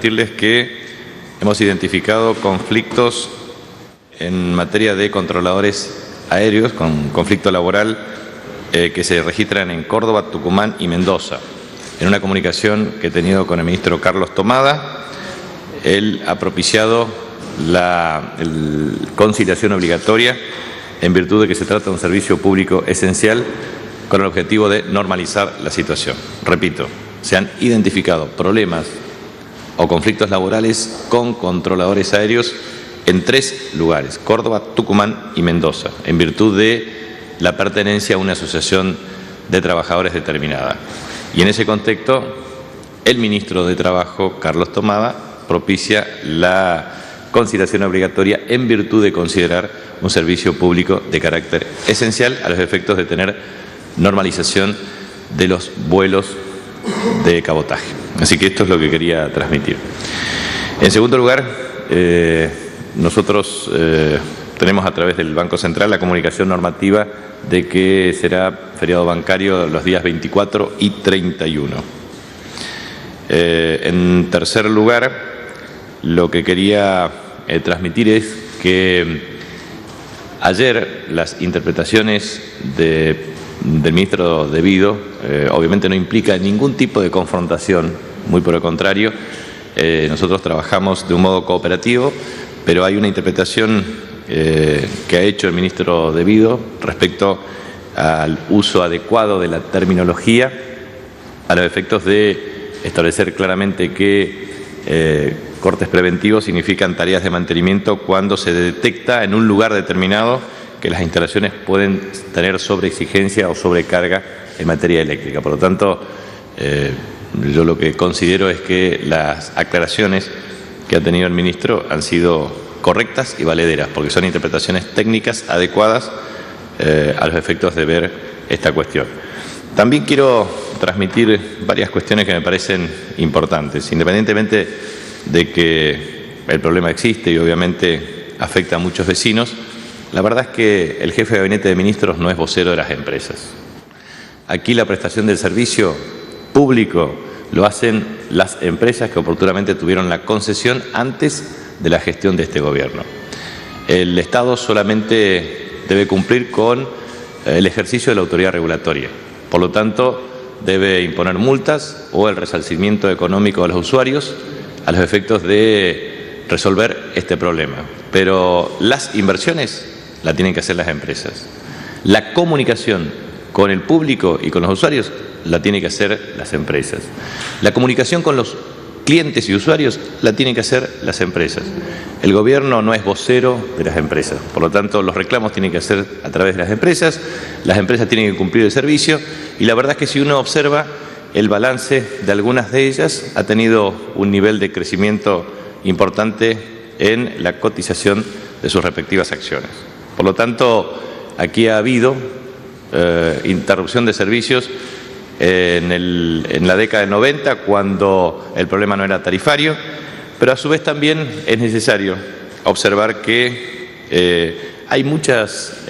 transmitirles que hemos identificado conflictos en materia de controladores aéreos, con conflicto laboral que se registran en Córdoba, Tucumán y Mendoza. En una comunicación que he tenido con el ministro Carlos Tomada, él ha propiciado la conciliación obligatoria en virtud de que se trata de un servicio público esencial con el objetivo de normalizar la situación. Repito, se han identificado problemas o conflictos laborales con controladores aéreos en 3 lugares, Córdoba, Tucumán y Mendoza, en virtud de la pertenencia a una asociación de trabajadores determinada. Y en ese contexto, el ministro de Trabajo, Carlos Tomada, propicia la conciliación obligatoria en virtud de considerar un servicio público de carácter esencial a los efectos de tener normalización de los vuelos de cabotaje. Así que esto es lo que quería transmitir. En segundo lugar, nosotros tenemos a través del Banco Central la comunicación normativa de que será feriado bancario los días 24 y 31. En tercer lugar, lo que quería transmitir es que ayer las interpretaciones del ministro De Vido obviamente no implica ningún tipo de confrontación, muy por el contrario, nosotros trabajamos de un modo cooperativo, pero hay una interpretación que ha hecho el ministro De Vido respecto al uso adecuado de la terminología a los efectos de establecer claramente que cortes preventivos significan tareas de mantenimiento cuando se detecta en un lugar determinado que las instalaciones pueden tener sobreexigencia o sobrecarga en materia eléctrica. Por lo tanto, yo lo que considero es que las aclaraciones que ha tenido el ministro han sido correctas y valederas, porque son interpretaciones técnicas adecuadas a los efectos de ver esta cuestión. También quiero transmitir varias cuestiones que me parecen importantes, independientemente de que el problema existe y obviamente afecta a muchos vecinos. La verdad es que el jefe de gabinete de ministros no es vocero de las empresas. Aquí la prestación del servicio público lo hacen las empresas que oportunamente tuvieron la concesión antes de la gestión de este gobierno. El Estado solamente debe cumplir con el ejercicio de la autoridad regulatoria. Por lo tanto, debe imponer multas o el resarcimiento económico a los usuarios a los efectos de resolver este problema. Pero las inversiones la tienen que hacer las empresas. La comunicación con el público y con los usuarios la tienen que hacer las empresas. La comunicación con los clientes y usuarios la tienen que hacer las empresas. El gobierno no es vocero de las empresas, por lo tanto los reclamos tienen que hacer a través de las empresas tienen que cumplir el servicio y la verdad es que si uno observa el balance de algunas de ellas ha tenido un nivel de crecimiento importante en la cotización de sus respectivas acciones. Por lo tanto, aquí ha habido interrupción de servicios en la década del 90, cuando el problema no era tarifario, pero a su vez también es necesario observar que hay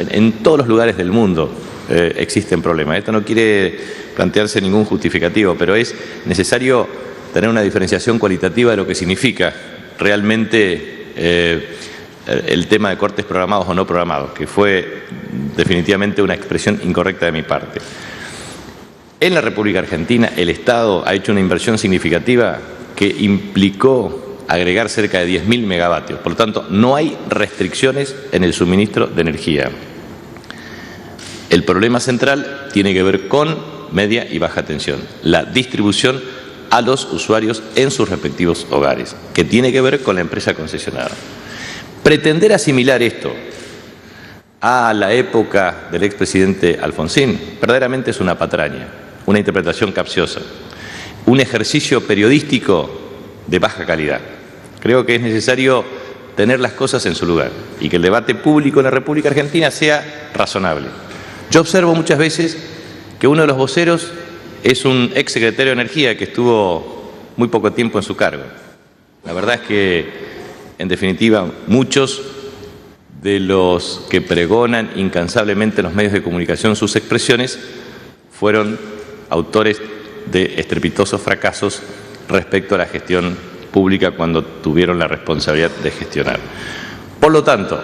en todos los lugares del mundo existen problemas. Esto no quiere plantearse ningún justificativo, pero es necesario tener una diferenciación cualitativa de lo que significa realmente el tema de cortes programados o no programados, que fue definitivamente una expresión incorrecta de mi parte. En la República Argentina, el Estado ha hecho una inversión significativa que implicó agregar cerca de 10.000 megavatios. Por lo tanto, no hay restricciones en el suministro de energía. El problema central tiene que ver con media y baja tensión, la distribución a los usuarios en sus respectivos hogares, que tiene que ver con la empresa concesionada. Pretender asimilar esto a la época del expresidente Alfonsín verdaderamente es una patraña, una interpretación capciosa, un ejercicio periodístico de baja calidad. Creo que es necesario tener las cosas en su lugar y que el debate público en la República Argentina sea razonable. Yo observo muchas veces que uno de los voceros es un ex secretario de Energía que estuvo muy poco tiempo en su cargo. La verdad es que, en definitiva, muchos de los que pregonan incansablemente en los medios de comunicación sus expresiones fueron autores de estrepitosos fracasos respecto a la gestión pública cuando tuvieron la responsabilidad de gestionar. Por lo tanto,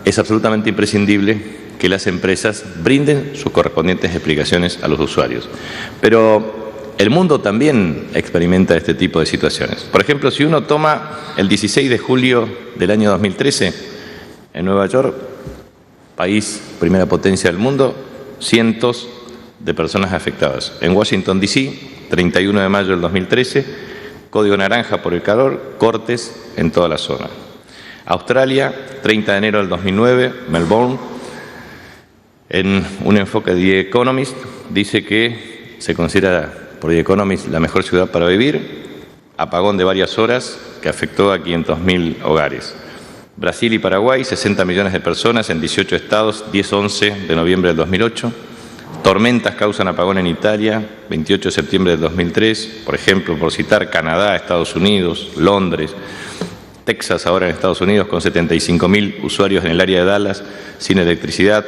es absolutamente imprescindible que las empresas brinden sus correspondientes explicaciones a los usuarios. Pero el mundo también experimenta este tipo de situaciones. Por ejemplo, si uno toma el 16 de julio del año 2013, en Nueva York, país, primera potencia del mundo, cientos de personas afectadas. En Washington, D.C., 31 de mayo del 2013, código naranja por el calor, cortes en toda la zona. Australia, 30 de enero del 2009, Melbourne, en un enfoque de The Economist, dice que se considera por The Economist la mejor ciudad para vivir, apagón de varias horas que afectó a 500.000 hogares. Brasil y Paraguay, 60 millones de personas en 18 estados, 10-11 de noviembre del 2008. Tormentas causan apagón en Italia, 28 de septiembre del 2003. Por ejemplo, por citar, Canadá, Estados Unidos, Londres, Texas ahora en Estados Unidos, con 75.000 usuarios en el área de Dallas sin electricidad.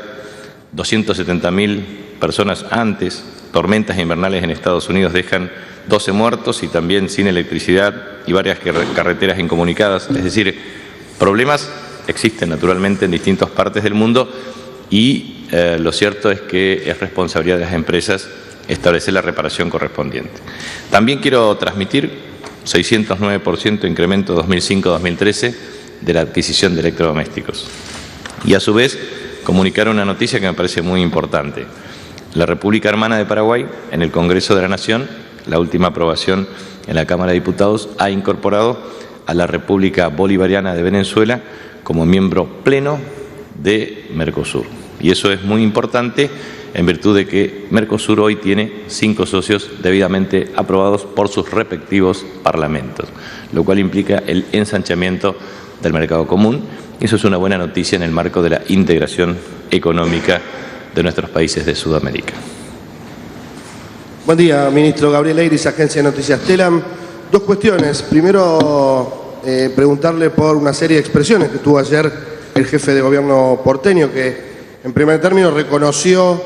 270.000 personas antes. Tormentas invernales en Estados Unidos dejan 12 muertos y también sin electricidad y varias carreteras incomunicadas. Es decir, problemas existen naturalmente en distintas partes del mundo y lo cierto es que es responsabilidad de las empresas establecer la reparación correspondiente. También quiero transmitir 609% incremento 2005-2013 de la adquisición de electrodomésticos. Y a su vez comunicar una noticia que me parece muy importante. La República Hermana de Paraguay, en el Congreso de la Nación, la última aprobación en la Cámara de Diputados, ha incorporado a la República Bolivariana de Venezuela como miembro pleno de Mercosur. Y eso es muy importante en virtud de que Mercosur hoy tiene 5 socios debidamente aprobados por sus respectivos parlamentos, lo cual implica el ensanchamiento del mercado común. Eso es una buena noticia en el marco de la integración económica de nuestros países de Sudamérica. Buen día, ministro. Gabriel Eiris, Agencia de Noticias Telam. 2 cuestiones. Primero, preguntarle por una serie de expresiones que tuvo ayer el jefe de gobierno porteño, que en primer término reconoció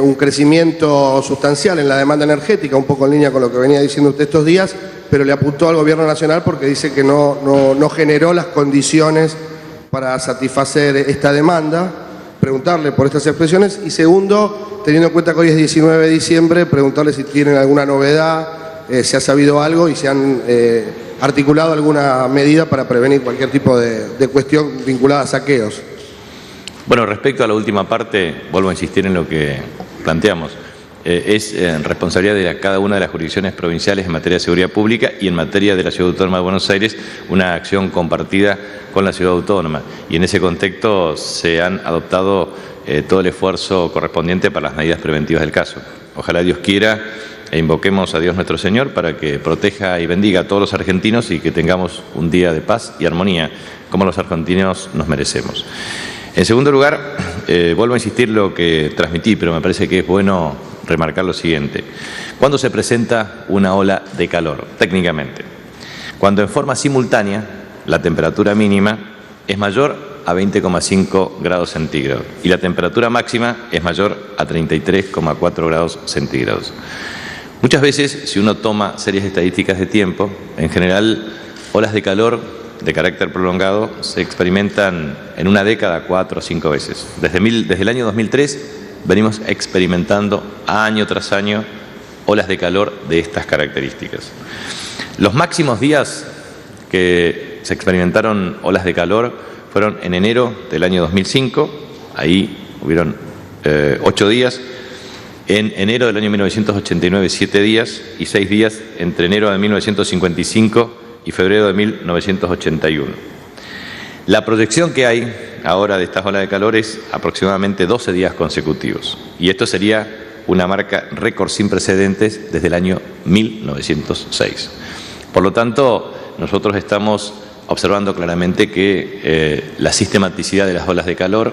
un crecimiento sustancial en la demanda energética, un poco en línea con lo que venía diciendo usted estos días, pero le apuntó al gobierno nacional porque dice que no generó las condiciones para satisfacer esta demanda. Preguntarle por estas expresiones. Y segundo, teniendo en cuenta que hoy es 19 de diciembre, preguntarle si tienen alguna novedad, si ha sabido algo y si han articulado alguna medida para prevenir cualquier tipo de cuestión vinculada a saqueos. Bueno, respecto a la última parte, vuelvo a insistir en lo que planteamos. Es responsabilidad de cada una de las jurisdicciones provinciales en materia de seguridad pública y en materia de la Ciudad Autónoma de Buenos Aires una acción compartida con la Ciudad Autónoma. Y en ese contexto se han adoptado todo el esfuerzo correspondiente para las medidas preventivas del caso. Ojalá Dios quiera e invoquemos a Dios nuestro Señor para que proteja y bendiga a todos los argentinos y que tengamos un día de paz y armonía como los argentinos nos merecemos. En segundo lugar, vuelvo a insistir lo que transmití, pero me parece que es bueno remarcar lo siguiente. ¿Cuándo se presenta una ola de calor? Técnicamente, cuando en forma simultánea la temperatura mínima es mayor a 20,5 grados centígrados y la temperatura máxima es mayor a 33,4 grados centígrados. Muchas veces, si uno toma series estadísticas de tiempo, en general, olas de calor de carácter prolongado se experimentan en una década 4 o 5 veces. Desde el año 2003 venimos experimentando año tras año olas de calor de estas características. Los máximos días que se experimentaron olas de calor fueron en enero del año 2005, ahí hubieron 8 días, en enero del año 1989 7 días y 6 días entre enero de 1955 y febrero de 1981. La proyección que hay ahora de estas olas de calor es aproximadamente 12 días consecutivos. Y esto sería una marca récord sin precedentes desde el año 1906. Por lo tanto, nosotros estamos observando claramente que la sistematicidad de las olas de calor,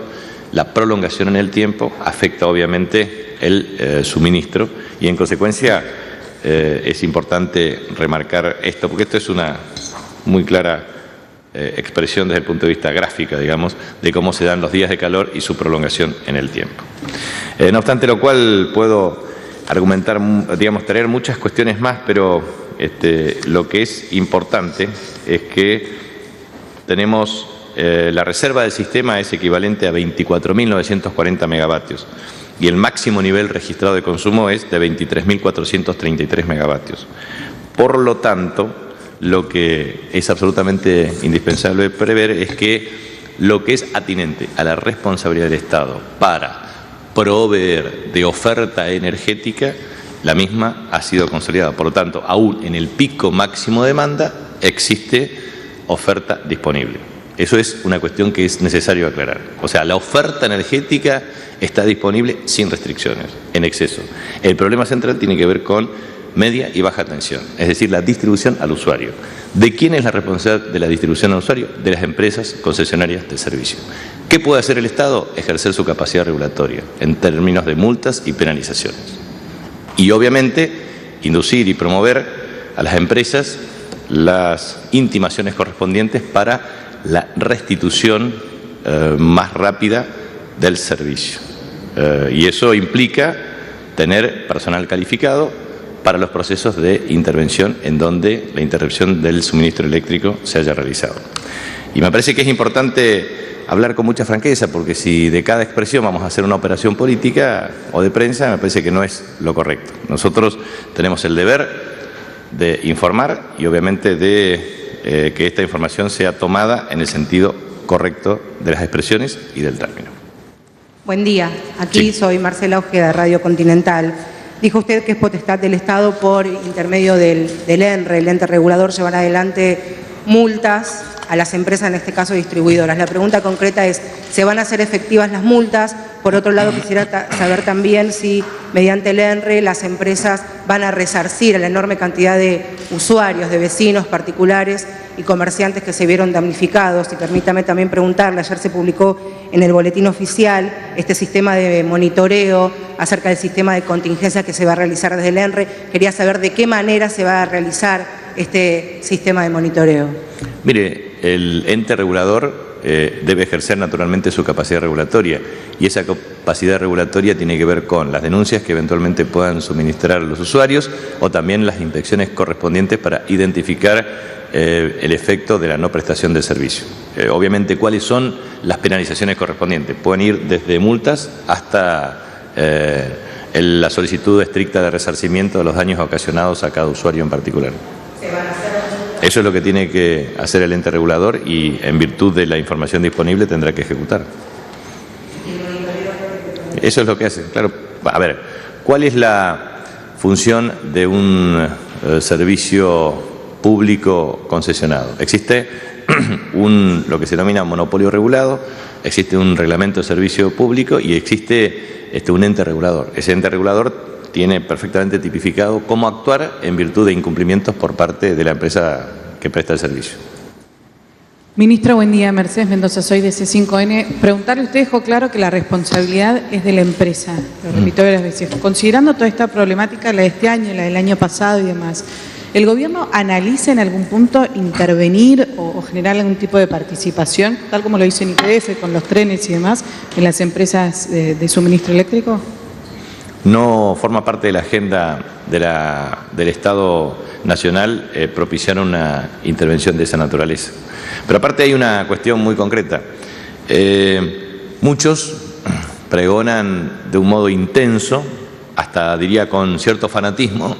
la prolongación en el tiempo, afecta obviamente el suministro y en consecuencia es importante remarcar esto, porque esto es una muy clara expresión desde el punto de vista gráfica, digamos, de cómo se dan los días de calor y su prolongación en el tiempo. No obstante lo cual puedo argumentar, digamos, traer muchas cuestiones más, pero lo que es importante es que tenemos la reserva del sistema es equivalente a 24.940 megavatios y el máximo nivel registrado de consumo es de 23.433 megavatios. Por lo tanto, lo que es absolutamente indispensable prever es que lo que es atinente a la responsabilidad del Estado para proveer de oferta energética, la misma ha sido consolidada. Por lo tanto, aún en el pico máximo de demanda existe oferta disponible. Eso es una cuestión que es necesario aclarar. O sea, la oferta energética está disponible sin restricciones, en exceso. El problema central tiene que ver con media y baja tensión, es decir, la distribución al usuario. ¿De quién es la responsabilidad de la distribución al usuario? De las empresas concesionarias de servicio. ¿Qué puede hacer el Estado? Ejercer su capacidad regulatoria en términos de multas y penalizaciones. Y obviamente inducir y promover a las empresas las intimaciones correspondientes para la restitución más rápida del servicio. Y eso implica tener personal calificado para los procesos de intervención en donde la interrupción del suministro eléctrico se haya realizado. Y me parece que es importante hablar con mucha franqueza, porque si de cada expresión vamos a hacer una operación política o de prensa, me parece que no es lo correcto. Nosotros tenemos el deber de informar y obviamente de que esta información sea tomada en el sentido correcto de las expresiones y del término. Buen día, aquí Sí. soy Marcela Ojeda, Radio Continental. Dijo usted que es potestad del Estado por intermedio del ENRE, el ente regulador, llevar adelante multas a las empresas, en este caso distribuidoras. La pregunta concreta es, ¿se van a hacer efectivas las multas? Por otro lado, quisiera saber también si mediante el ENRE las empresas van a resarcir a la enorme cantidad de usuarios, de vecinos particulares y comerciantes que se vieron damnificados. Y permítame también preguntarle, ayer se publicó en el boletín oficial este sistema de monitoreo acerca del sistema de contingencia que se va a realizar desde el ENRE. Quería saber de qué manera se va a realizar este sistema de monitoreo. Mire, el ente regulador debe ejercer naturalmente su capacidad regulatoria y esa capacidad regulatoria tiene que ver con las denuncias que eventualmente puedan suministrar los usuarios o también las inspecciones correspondientes para identificar el efecto de la no prestación del servicio. Obviamente, ¿cuáles son las penalizaciones correspondientes? Pueden ir desde multas hasta la solicitud estricta de resarcimiento de los daños ocasionados a cada usuario en particular. Eso es lo que tiene que hacer el ente regulador y, en virtud de la información disponible, tendrá que ejecutar. Eso es lo que hace. Claro, a ver, ¿cuál es la función de un servicio público concesionado? Existe lo que se denomina monopolio regulado, existe un reglamento de servicio público y existe un ente regulador. Ese ente regulador tiene perfectamente tipificado cómo actuar en virtud de incumplimientos por parte de la empresa que presta el servicio. Ministra, buen día. Mercedes Mendoza, soy de C5N. Preguntarle, usted dejó claro que la responsabilidad es de la empresa, lo repito varias veces. Considerando toda esta problemática, la de este año, la del año pasado y demás, ¿el gobierno analiza en algún punto intervenir o generar algún tipo de participación, tal como lo hizo en YPF con los trenes y demás, en las empresas de suministro eléctrico? No forma parte de la agenda del Estado Nacional propiciar una intervención de esa naturaleza. Pero aparte hay una cuestión muy concreta. Muchos pregonan de un modo intenso, hasta diría con cierto fanatismo,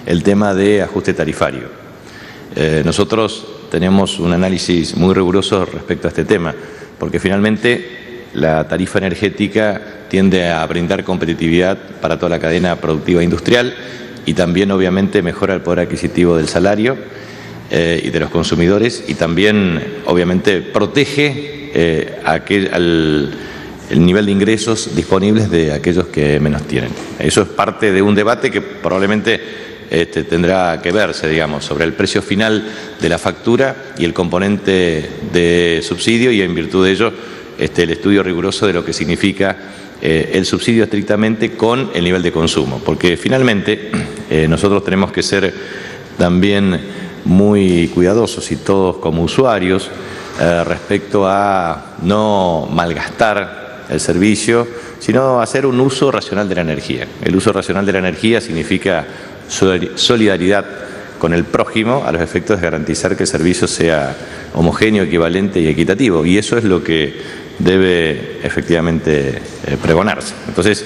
el tema de ajuste tarifario. Nosotros tenemos un análisis muy riguroso respecto a este tema, porque finalmente la tarifa energética tiende a brindar competitividad para toda la cadena productiva industrial y también obviamente mejora el poder adquisitivo del salario y de los consumidores y también obviamente protege el nivel de ingresos disponibles de aquellos que menos tienen. Eso es parte de un debate que probablemente tendrá que verse, digamos, sobre el precio final de la factura y el componente de subsidio y en virtud de ello el estudio riguroso de lo que significa el subsidio estrictamente con el nivel de consumo, porque finalmente nosotros tenemos que ser también muy cuidadosos y todos como usuarios respecto a no malgastar el servicio, sino hacer un uso racional de la energía. El uso racional de la energía significa solidaridad con el prójimo a los efectos de garantizar que el servicio sea homogéneo, equivalente y equitativo. Y eso es lo que debe efectivamente pregonarse. Entonces,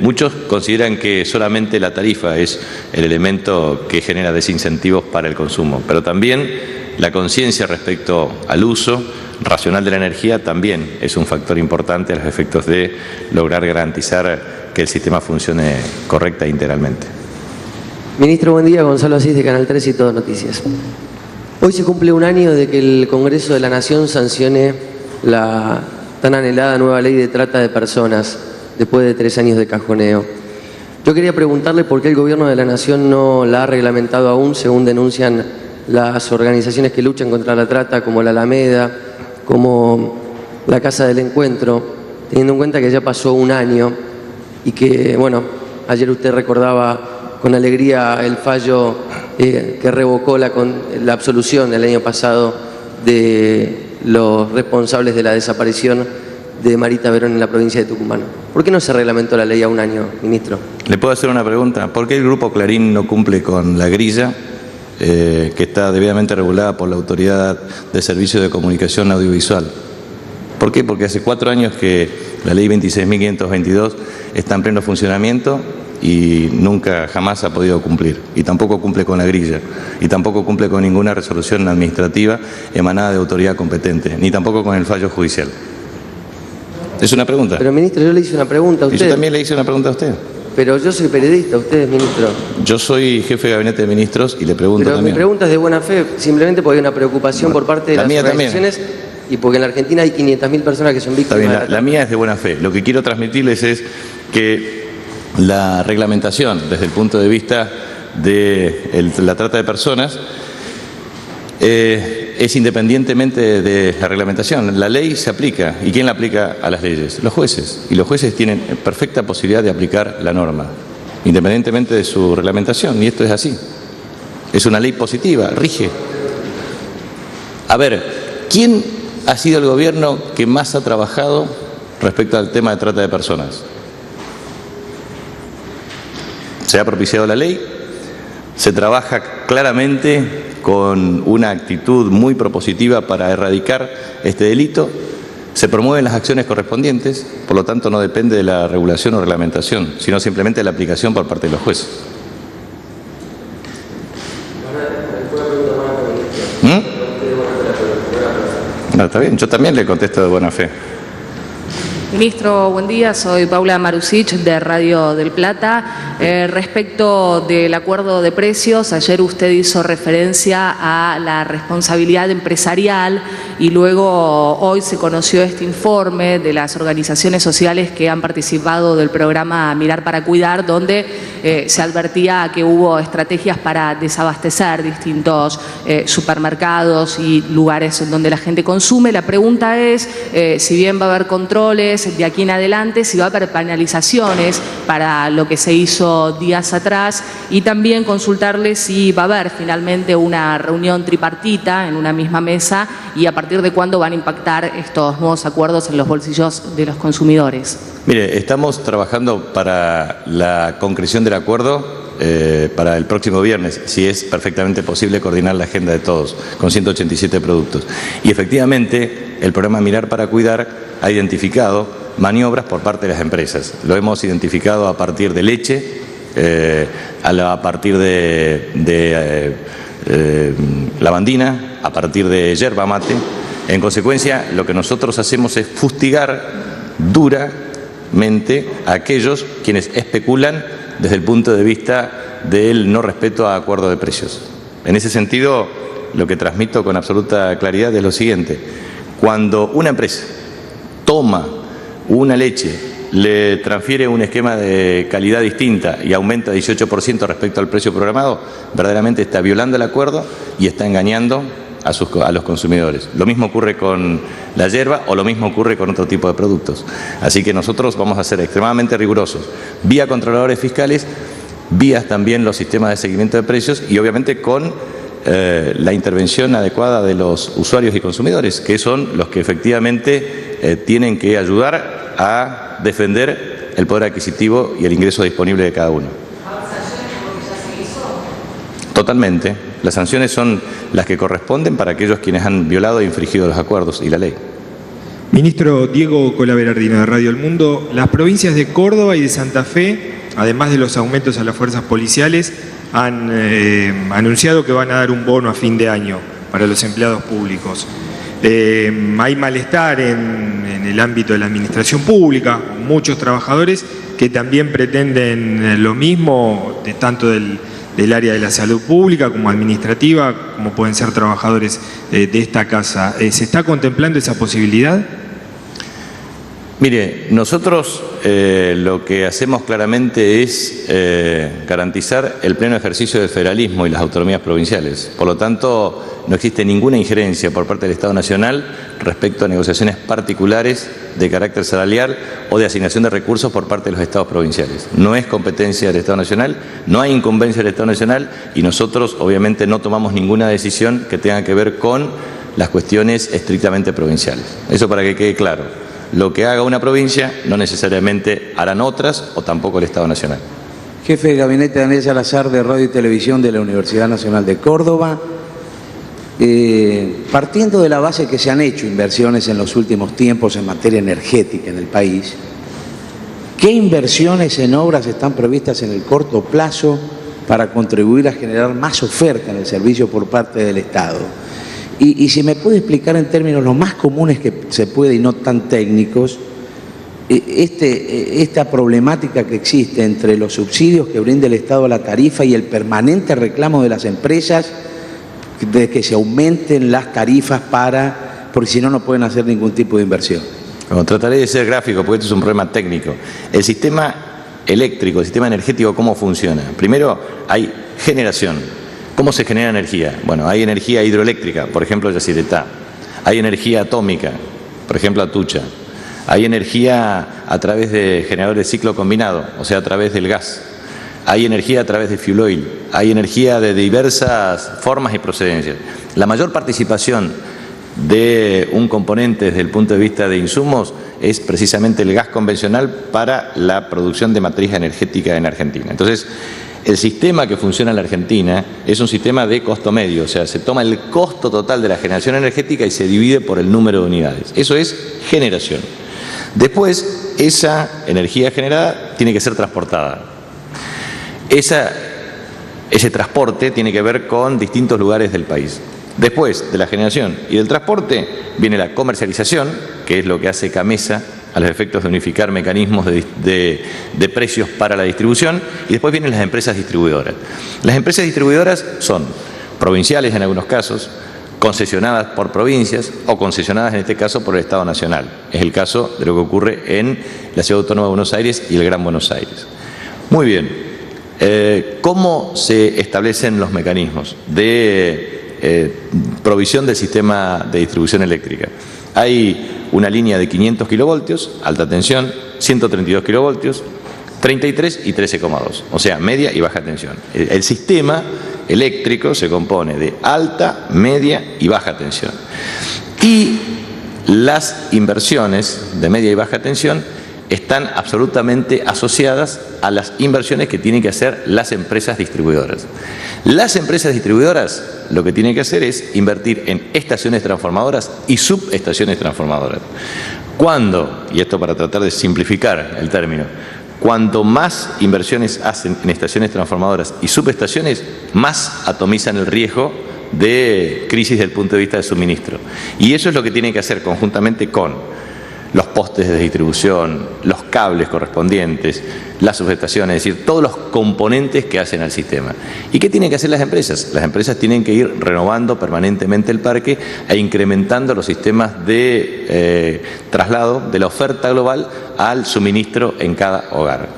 muchos consideran que solamente la tarifa es el elemento que genera desincentivos para el consumo, pero también la conciencia respecto al uso racional de la energía también es un factor importante a los efectos de lograr garantizar que el sistema funcione correcta e integralmente. Ministro, buen día. Gonzalo Asís de Canal 3 y Todo Noticias. Hoy se cumple un año de que el Congreso de la Nación sancione la tan anhelada nueva ley de trata de personas después de 3 años de cajoneo. Yo quería preguntarle por qué el Gobierno de la Nación no la ha reglamentado aún, según denuncian las organizaciones que luchan contra la trata, como la Alameda, como la Casa del Encuentro, teniendo en cuenta que ya pasó un año y que, bueno, ayer usted recordaba con alegría el fallo que revocó la absolución del año pasado de los responsables de la desaparición de Marita Verón en la provincia de Tucumán. ¿Por qué no se reglamentó la ley a un año, ministro? ¿Le puedo hacer una pregunta? ¿Por qué el Grupo Clarín no cumple con la grilla que está debidamente regulada por la Autoridad de Servicios de Comunicación Audiovisual? ¿Por qué? Porque hace 4 años que la ley 26.522 está en pleno funcionamiento y nunca jamás ha podido cumplir, y tampoco cumple con la grilla, y tampoco cumple con ninguna resolución administrativa emanada de autoridad competente, ni tampoco con el fallo judicial. Es una pregunta. Pero, ministro, yo le hice una pregunta a usted. Y yo también le hice una pregunta a usted. Pero yo soy periodista, usted es ministro. Yo soy jefe de gabinete de ministros y le pregunto Pero también. mi pregunta es de buena fe, simplemente porque hay una preocupación por parte de las organizaciones y porque en la Argentina hay 500.000 personas que son víctimas. Está bien, la mía es de buena fe. Lo que quiero transmitirles es que la reglamentación desde el punto de vista de la trata de personas es independientemente de la reglamentación. La ley se aplica. ¿Y quién la aplica a las leyes? Los jueces. Y los jueces tienen perfecta posibilidad de aplicar la norma, independientemente de su reglamentación. Y esto es así. Es una ley positiva, rige. A ver, ¿quién ha sido el gobierno que más ha trabajado respecto al tema de trata de personas? Se ha propiciado la ley, se trabaja claramente con una actitud muy propositiva para erradicar este delito, se promueven las acciones correspondientes, por lo tanto no depende de la regulación o reglamentación, sino simplemente de la aplicación por parte de los jueces. No, está bien, yo también le contesto de buena fe. Ministro, buen día. Soy Paula Marusic de Radio del Plata. Respecto del acuerdo de precios, ayer usted hizo referencia a la responsabilidad empresarial y luego hoy se conoció este informe de las organizaciones sociales que han participado del programa Mirar para Cuidar, donde se advertía que hubo estrategias para desabastecer distintos supermercados y lugares donde la gente consume. La pregunta es, si bien va a haber controles de aquí en adelante, si va a haber penalizaciones para lo que se hizo días atrás, y también consultarle si va a haber finalmente una reunión tripartita en una misma mesa y a partir de cuándo van a impactar estos nuevos acuerdos en los bolsillos de los consumidores. Mire, estamos trabajando para la concreción del acuerdo para el próximo viernes, si es perfectamente posible coordinar la agenda de todos, con 187 productos. Y efectivamente, el programa Mirar para Cuidar ha identificado maniobras por parte de las empresas. Lo hemos identificado a partir de leche, a partir de lavandina, a partir de yerba mate. En consecuencia, lo que nosotros hacemos es fustigar duramente a aquellos quienes especulan desde el punto de vista del no respeto a acuerdo de precios. En ese sentido, lo que transmito con absoluta claridad es lo siguiente: cuando una empresa toma una leche, le transfiere un esquema de calidad distinta y aumenta 18% respecto al precio programado, verdaderamente está violando el acuerdo y está engañando a los consumidores. Lo mismo ocurre con la yerba o lo mismo ocurre con otro tipo de productos. Así que nosotros vamos a ser extremadamente rigurosos, vía controladores fiscales, vía también los sistemas de seguimiento de precios y obviamente con la intervención adecuada de los usuarios y consumidores, que son los que efectivamente tienen que ayudar a defender el poder adquisitivo y el ingreso disponible de cada uno. totalmente. Las sanciones son las que corresponden para aquellos quienes han violado e infringido los acuerdos y la ley. Ministro Diego Colaberardino, de Radio El Mundo. Las provincias de Córdoba y de Santa Fe, además de los aumentos a las fuerzas policiales, han anunciado que van a dar un bono a fin de año para los empleados públicos. Hay malestar en el ámbito de la administración pública, muchos trabajadores que también pretenden lo mismo, tanto del área de la salud pública como administrativa, como pueden ser trabajadores de esta casa. ¿Se está contemplando esa posibilidad? Mire, nosotros lo que hacemos claramente es garantizar el pleno ejercicio del federalismo y las autonomías provinciales. Por lo tanto, no existe ninguna injerencia por parte del Estado Nacional respecto a negociaciones particulares de carácter salarial o de asignación de recursos por parte de los Estados provinciales. No es competencia del Estado Nacional, no hay incumbencia del Estado Nacional y nosotros obviamente no tomamos ninguna decisión que tenga que ver con las cuestiones estrictamente provinciales. Eso para que quede claro. Lo que haga una provincia no necesariamente harán otras o tampoco el Estado Nacional. Jefe de Gabinete Daniel Salazar, de Radio y Televisión de la Universidad Nacional de Córdoba. Partiendo de la base que se han hecho inversiones en los últimos tiempos en materia energética en el país, ¿qué inversiones en obras están previstas en el corto plazo para contribuir a generar más oferta en el servicio por parte del Estado? Y si me puede explicar en términos lo más comunes que se puede y no tan técnicos, esta problemática que existe entre los subsidios que brinda el Estado a la tarifa y el permanente reclamo de las empresas de que se aumenten las tarifas porque si no, no pueden hacer ningún tipo de inversión. Bueno, trataré de ser gráfico porque esto es un problema técnico. El sistema eléctrico, el sistema energético, ¿cómo funciona? Primero hay generación. ¿Cómo se genera energía? Bueno, hay energía hidroeléctrica, por ejemplo, Yacyretá. Hay energía atómica, por ejemplo, Atucha. Hay energía a través de generadores de ciclo combinado, o sea, a través del gas. Hay energía a través de fuel oil. Hay energía de diversas formas y procedencias. La mayor participación de un componente desde el punto de vista de insumos es precisamente el gas convencional para la producción de matriz energética en Argentina. Entonces, el sistema que funciona en la Argentina es un sistema de costo medio, o sea, se toma el costo total de la generación energética y se divide por el número de unidades. Eso es generación. Después, esa energía generada tiene que ser transportada. Ese transporte tiene que ver con distintos lugares del país. Después de la generación y del transporte viene la comercialización, que es lo que hace CAMESA a los efectos de unificar mecanismos de precios para la distribución, y después vienen las empresas distribuidoras. Las empresas distribuidoras son provinciales en algunos casos, concesionadas por provincias o concesionadas en este caso por el Estado Nacional. Es el caso de lo que ocurre en la Ciudad Autónoma de Buenos Aires y el Gran Buenos Aires. Muy bien, ¿cómo se establecen los mecanismos de provisión del sistema de distribución eléctrica? Hay una línea de 500 kilovoltios, alta tensión, 132 kilovoltios, 33 y 13,2, o sea, media y baja tensión. El sistema eléctrico se compone de alta, media y baja tensión. Y las inversiones de media y baja tensión están absolutamente asociadas a las inversiones que tienen que hacer las empresas distribuidoras. Las empresas distribuidoras lo que tienen que hacer es invertir en estaciones transformadoras y subestaciones transformadoras. Cuando, y esto para tratar de simplificar el término, cuanto más inversiones hacen en estaciones transformadoras y subestaciones, más atomizan el riesgo de crisis desde el punto de vista de suministro. Y eso es lo que tienen que hacer conjuntamente con los postes de distribución, los cables correspondientes, las subestaciones, es decir, todos los componentes que hacen al sistema. ¿Y qué tienen que hacer las empresas? Las empresas tienen que ir renovando permanentemente el parque e incrementando los sistemas de traslado de la oferta global al suministro en cada hogar.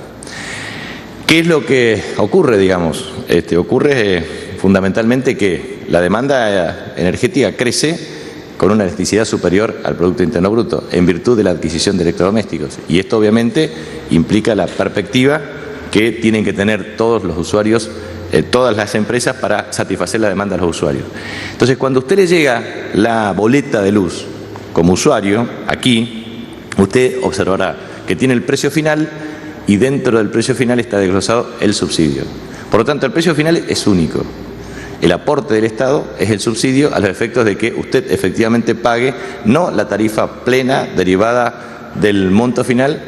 ¿Qué es lo que ocurre, digamos? Ocurre fundamentalmente que la demanda energética crece con una electricidad superior al Producto Interno Bruto, en virtud de la adquisición de electrodomésticos. Y esto obviamente implica la perspectiva que tienen que tener todos los usuarios, todas las empresas para satisfacer la demanda de los usuarios. Entonces, cuando a usted le llega la boleta de luz como usuario, aquí, usted observará que tiene el precio final y dentro del precio final está desglosado el subsidio. Por lo tanto, el precio final es único. El aporte del Estado es el subsidio a los efectos de que usted efectivamente pague no la tarifa plena derivada del monto final,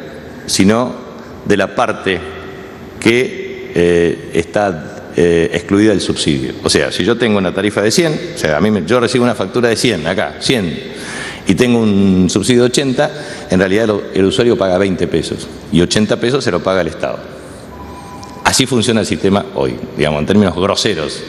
sino de la parte que está excluida del subsidio. O sea, si yo tengo una tarifa de 100, o sea, yo recibo una factura de 100, acá, 100, y tengo un subsidio de 80, en realidad el usuario paga 20 pesos y 80 pesos se lo paga el Estado. Así funciona el sistema hoy, digamos, en términos groseros.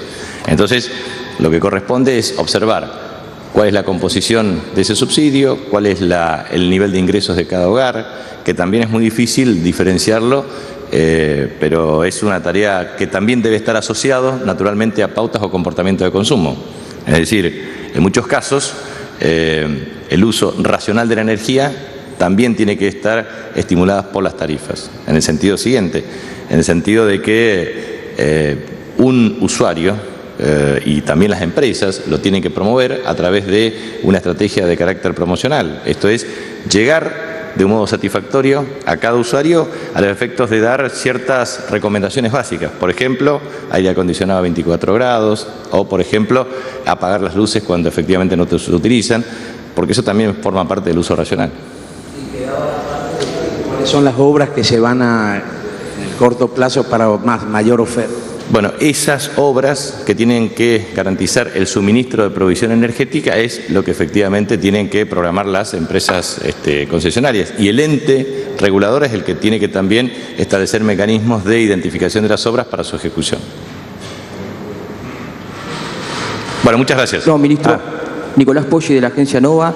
Entonces, lo que corresponde es observar cuál es la composición de ese subsidio, cuál es el nivel de ingresos de cada hogar, que también es muy difícil diferenciarlo, pero es una tarea que también debe estar asociado naturalmente a pautas o comportamiento de consumo. Es decir, en muchos casos, el uso racional de la energía también tiene que estar estimulado por las tarifas, en el sentido siguiente, en el sentido de que un usuario y también las empresas lo tienen que promover a través de una estrategia de carácter promocional. Esto es, llegar de un modo satisfactorio a cada usuario a los efectos de dar ciertas recomendaciones básicas. Por ejemplo, aire acondicionado a 24 grados o, por ejemplo, apagar las luces cuando efectivamente no se utilizan, porque eso también forma parte del uso racional. ¿Cuáles son las obras que se van a, en el corto plazo, para mayor oferta? Bueno, esas obras que tienen que garantizar el suministro de provisión energética es lo que efectivamente tienen que programar las empresas concesionarias. Y el ente regulador es el que tiene que también establecer mecanismos de identificación de las obras para su ejecución. Bueno, muchas gracias. No, ministro. Nicolás Poggi, de la agencia Nova.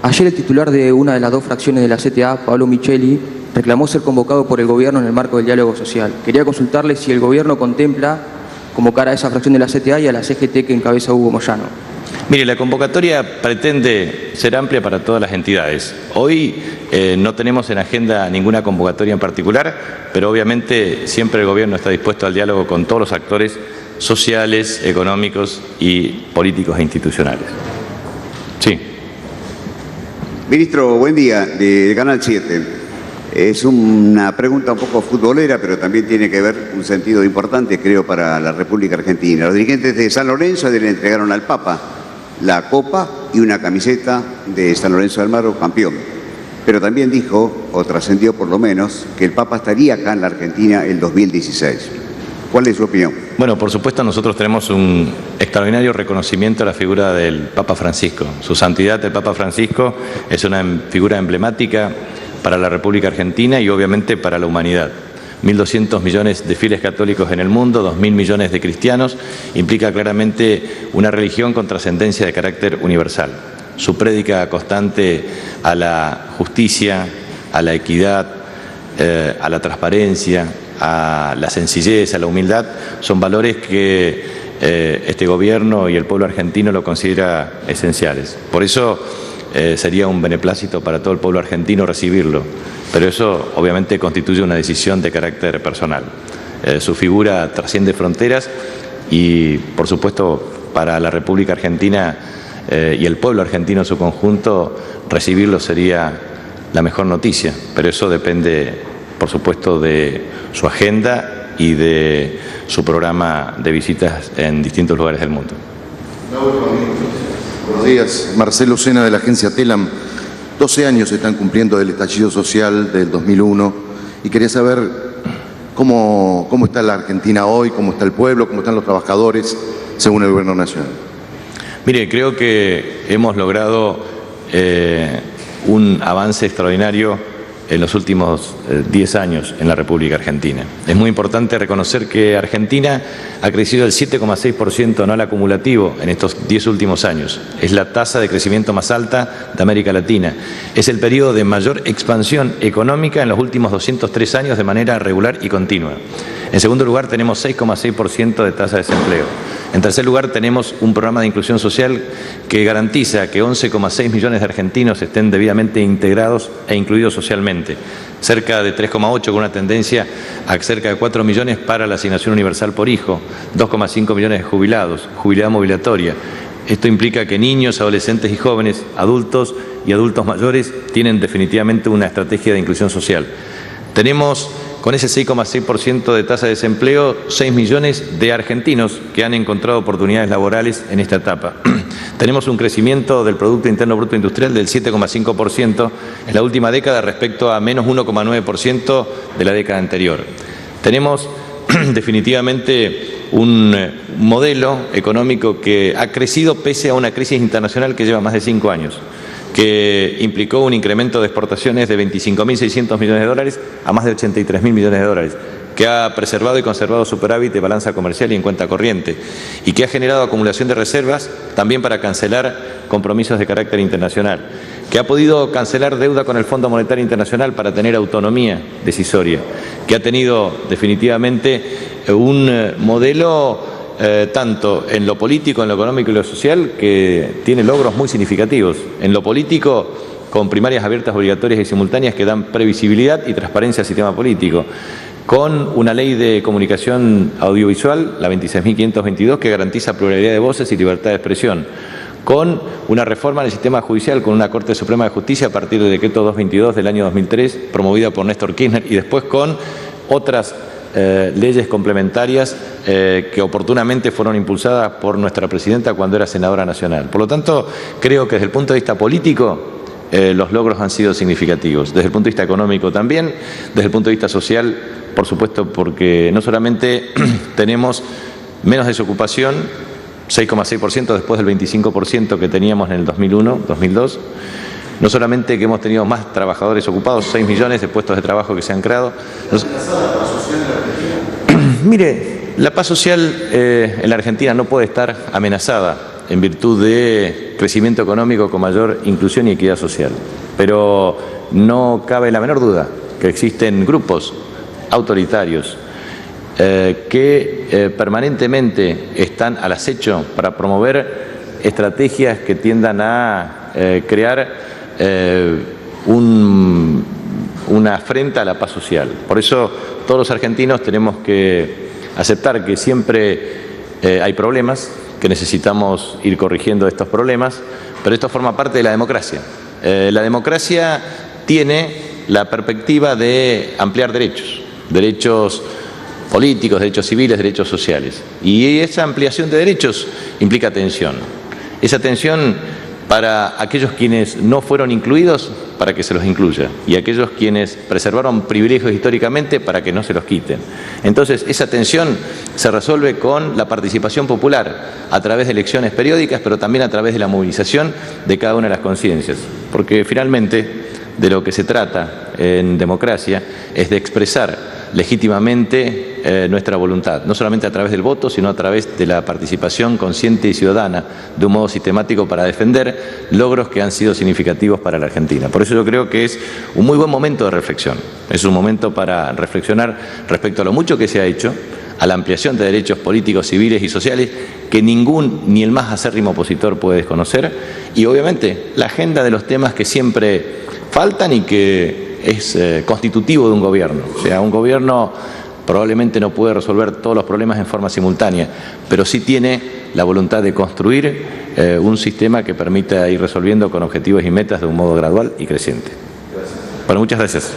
Ayer el titular de una de las dos fracciones de la CTA, Pablo Micheli, reclamó ser convocado por el gobierno en el marco del diálogo social. Quería consultarle si el gobierno contempla convocar a esa fracción de la CTA y a la CGT que encabeza Hugo Moyano. Mire, la convocatoria pretende ser amplia para todas las entidades. Hoy no tenemos en agenda ninguna convocatoria en particular, pero obviamente siempre el gobierno está dispuesto al diálogo con todos los actores sociales, económicos y políticos e institucionales. Sí. Ministro, buen día, de Canal 7. Es una pregunta un poco futbolera, pero también tiene que ver un sentido importante, creo, para la República Argentina. Los dirigentes de San Lorenzo le entregaron al Papa la copa y una camiseta de San Lorenzo de Almagro, campeón. Pero también dijo, o trascendió por lo menos, que el Papa estaría acá en la Argentina el 2016. ¿Cuál es su opinión? Bueno, por supuesto nosotros tenemos un extraordinario reconocimiento a la figura del Papa Francisco. Su santidad, el Papa Francisco, es una figura emblemática para la República Argentina y obviamente para la humanidad. 1.200 millones de fieles católicos en el mundo, 2.000 millones de cristianos, implica claramente una religión con trascendencia de carácter universal. Su prédica constante a la justicia, a la equidad, a la transparencia, a la sencillez, a la humildad, son valores que este gobierno y el pueblo argentino lo considera esenciales. Por eso sería un beneplácito para todo el pueblo argentino recibirlo, pero eso obviamente constituye una decisión de carácter personal. Su figura trasciende fronteras y, por supuesto, para la República Argentina y el pueblo argentino en su conjunto, recibirlo sería la mejor noticia, pero eso depende, por supuesto, de su agenda y de su programa de visitas en distintos lugares del mundo. Buenos días, Marcelo Sena, de la agencia Telam. 12 años se están cumpliendo del estallido social del 2001 y quería saber cómo está la Argentina hoy, cómo está el pueblo, cómo están los trabajadores, según el Gobierno Nacional. Mire, creo que hemos logrado un avance extraordinario en los últimos 10 años en la República Argentina. Es muy importante reconocer que Argentina ha crecido el 7,6% anual acumulativo en estos 10 últimos años. Es la tasa de crecimiento más alta de América Latina. Es el periodo de mayor expansión económica en los últimos 203 años de manera regular y continua. En segundo lugar, tenemos 6,6% de tasa de desempleo. En tercer lugar, tenemos un programa de inclusión social que garantiza que 11,6 millones de argentinos estén debidamente integrados e incluidos socialmente. Cerca de 3,8 con una tendencia a cerca de 4 millones para la asignación universal por hijo, 2,5 millones de jubilados, jubilidad mobilatoria. Esto implica que niños, adolescentes y jóvenes, adultos y adultos mayores tienen definitivamente una estrategia de inclusión social. Tenemos con ese 6,6% de tasa de desempleo, 6 millones de argentinos que han encontrado oportunidades laborales en esta etapa. Tenemos un crecimiento del Producto Interno Bruto Industrial del 7,5% en la última década respecto a menos 1,9% de la década anterior. Tenemos definitivamente un modelo económico que ha crecido pese a una crisis internacional que lleva más de 5 años, que implicó un incremento de exportaciones de 25.600 millones de dólares a más de 83.000 millones de dólares, que ha preservado y conservado superávit de balanza comercial y en cuenta corriente, y que ha generado acumulación de reservas también para cancelar compromisos de carácter internacional, que ha podido cancelar deuda con el Fondo Monetario Internacional para tener autonomía decisoria, que ha tenido definitivamente un modelo tanto en lo político, en lo económico y lo social, que tiene logros muy significativos. En lo político, con primarias abiertas, obligatorias y simultáneas que dan previsibilidad y transparencia al sistema político, con una ley de comunicación audiovisual, la 26.522, que garantiza pluralidad de voces y libertad de expresión, con una reforma del sistema judicial, con una Corte Suprema de Justicia a partir del decreto 222 del año 2003, promovida por Néstor Kirchner, y después con otras leyes complementarias que oportunamente fueron impulsadas por nuestra presidenta cuando era senadora nacional. Por lo tanto, creo que desde el punto de vista político los logros han sido significativos, desde el punto de vista económico también, desde el punto de vista social, por supuesto, porque no solamente tenemos menos desocupación, 6,6% después del 25% que teníamos en el 2001, 2002, no solamente que hemos tenido más trabajadores ocupados, 6 millones de puestos de trabajo que se han creado. Mire, la paz social en la Argentina no puede estar amenazada en virtud de crecimiento económico con mayor inclusión y equidad social. Pero no cabe la menor duda que existen grupos autoritarios que permanentemente están al acecho para promover estrategias que tiendan a crear una afrenta a la paz social. Por eso todos los argentinos tenemos que aceptar que siempre hay problemas, que necesitamos ir corrigiendo estos problemas, pero esto forma parte de la democracia. La democracia tiene la perspectiva de ampliar derechos políticos, derechos civiles, derechos sociales. Y esa ampliación de derechos implica tensión. Esa tensión para aquellos quienes no fueron incluidos, para que se los incluya, y aquellos quienes preservaron privilegios históricamente, para que no se los quiten. Entonces, esa tensión se resuelve con la participación popular, a través de elecciones periódicas, pero también a través de la movilización de cada una de las conciencias. Porque finalmente, de lo que se trata en democracia es de expresar legítimamente nuestra voluntad, no solamente a través del voto, sino a través de la participación consciente y ciudadana de un modo sistemático para defender logros que han sido significativos para la Argentina. Por eso yo creo que es un muy buen momento de reflexión, es un momento para reflexionar respecto a lo mucho que se ha hecho, a la ampliación de derechos políticos, civiles y sociales que ningún, ni el más acérrimo opositor puede desconocer, y obviamente la agenda de los temas que siempre faltan y que es constitutivo de un gobierno. O sea, un gobierno probablemente no puede resolver todos los problemas en forma simultánea, pero sí tiene la voluntad de construir un sistema que permita ir resolviendo con objetivos y metas de un modo gradual y creciente. Bueno, muchas gracias.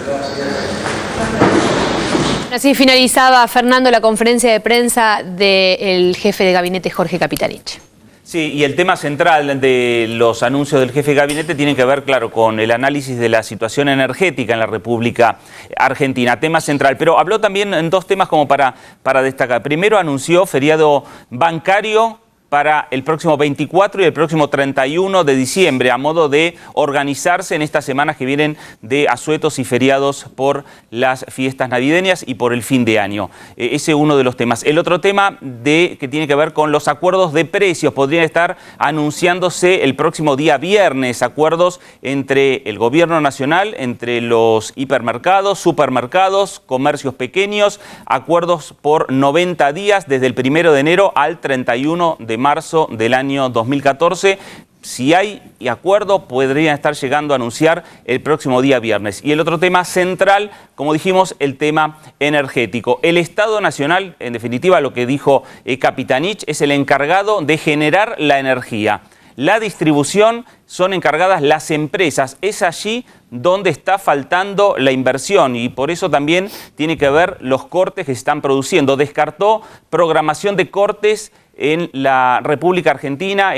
Así finalizaba, Fernando, la conferencia de prensa del jefe de gabinete, Jorge Capitanich. Sí, y el tema central de los anuncios del jefe de gabinete tiene que ver, claro, con el análisis de la situación energética en la República Argentina, tema central. Pero habló también en dos temas como para destacar. Primero, anunció feriado bancario para el próximo 24 y el próximo 31 de diciembre, a modo de organizarse en estas semanas que vienen de asuetos y feriados por las fiestas navideñas y por el fin de año. Ese es uno de los temas. El otro tema que tiene que ver con los acuerdos de precios. Podrían estar anunciándose el próximo día viernes acuerdos entre el gobierno nacional, entre los hipermercados, supermercados, comercios pequeños, acuerdos por 90 días desde el 1 de enero al 31 de marzo del año 2014. Si hay acuerdo, podrían estar llegando a anunciar el próximo día viernes. Y el otro tema central, como dijimos, el tema energético. El Estado Nacional, en definitiva, lo que dijo Capitanich, es el encargado de generar la energía. la distribución son encargadas las empresas. Es allí donde está faltando la inversión y por eso también tiene que ver los cortes que se están produciendo. Descartó programación de cortes en la República Argentina,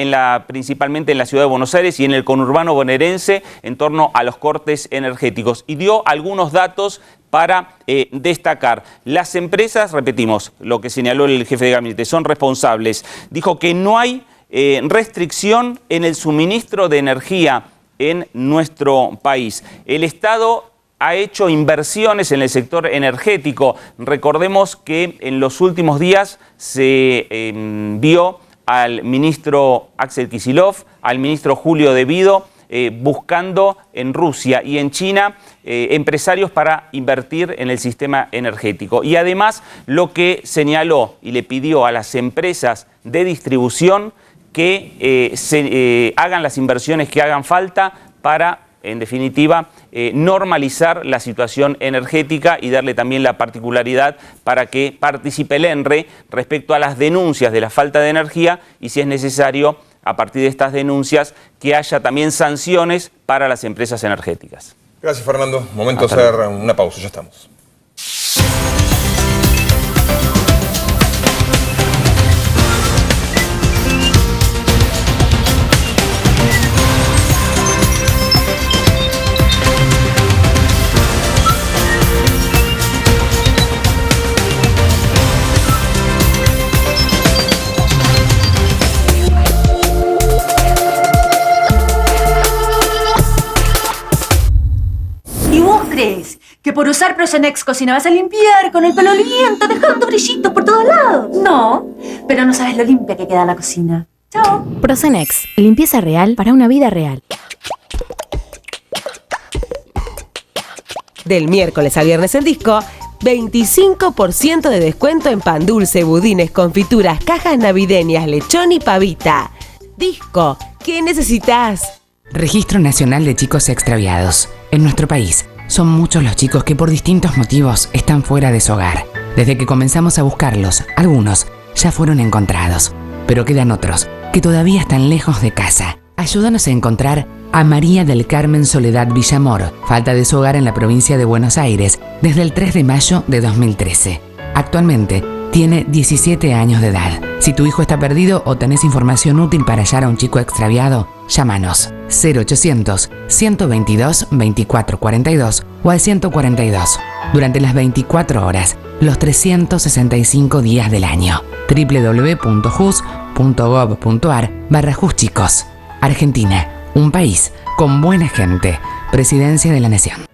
principalmente en la ciudad de Buenos Aires y en el conurbano bonaerense en torno a los cortes energéticos. Y dio algunos datos para destacar. Las empresas, repetimos lo que señaló el jefe de gabinete, son responsables. Dijo que no hay restricción en el suministro de energía en nuestro país. El Estado ha hecho inversiones en el sector energético. Recordemos que en los últimos días se vio al ministro Axel Kicillof, al ministro Julio De Vido, buscando en Rusia y en China empresarios para invertir en el sistema energético. Y además lo que señaló y le pidió a las empresas de distribución que hagan las inversiones que hagan falta para, en definitiva, normalizar la situación energética y darle también la particularidad para que participe el ENRE respecto a las denuncias de la falta de energía y, si es necesario, a partir de estas denuncias, que haya también sanciones para las empresas energéticas. Gracias, Fernando. Momento de hacer una pausa, ya estamos. ¿Crees que por usar Progenex Cocina vas a limpiar con el pelo al viento, dejando brillitos por todos lados? No, pero no sabes lo limpia que queda la cocina. Chao. Progenex, limpieza real para una vida real. Del miércoles a viernes en Disco, 25% de descuento en pan dulce, budines, confituras, cajas navideñas, lechón y pavita. Disco, ¿qué necesitas? Registro Nacional de Chicos Extraviados. En nuestro país, son muchos los chicos que por distintos motivos están fuera de su hogar. Desde que comenzamos a buscarlos, algunos ya fueron encontrados, pero quedan otros que todavía están lejos de casa. Ayúdanos a encontrar a María del Carmen Soledad Villamor, falta de su hogar en la provincia de Buenos Aires desde el 3 de mayo de 2013. Actualmente tiene 17 años de edad. Si tu hijo está perdido o tenés información útil para hallar a un chico extraviado, llámanos 0800 122 2442 o al 142 durante las 24 horas, los 365 días del año. www.jus.gov.ar/juschicos. Argentina, un país con buena gente. Presidencia de la Nación.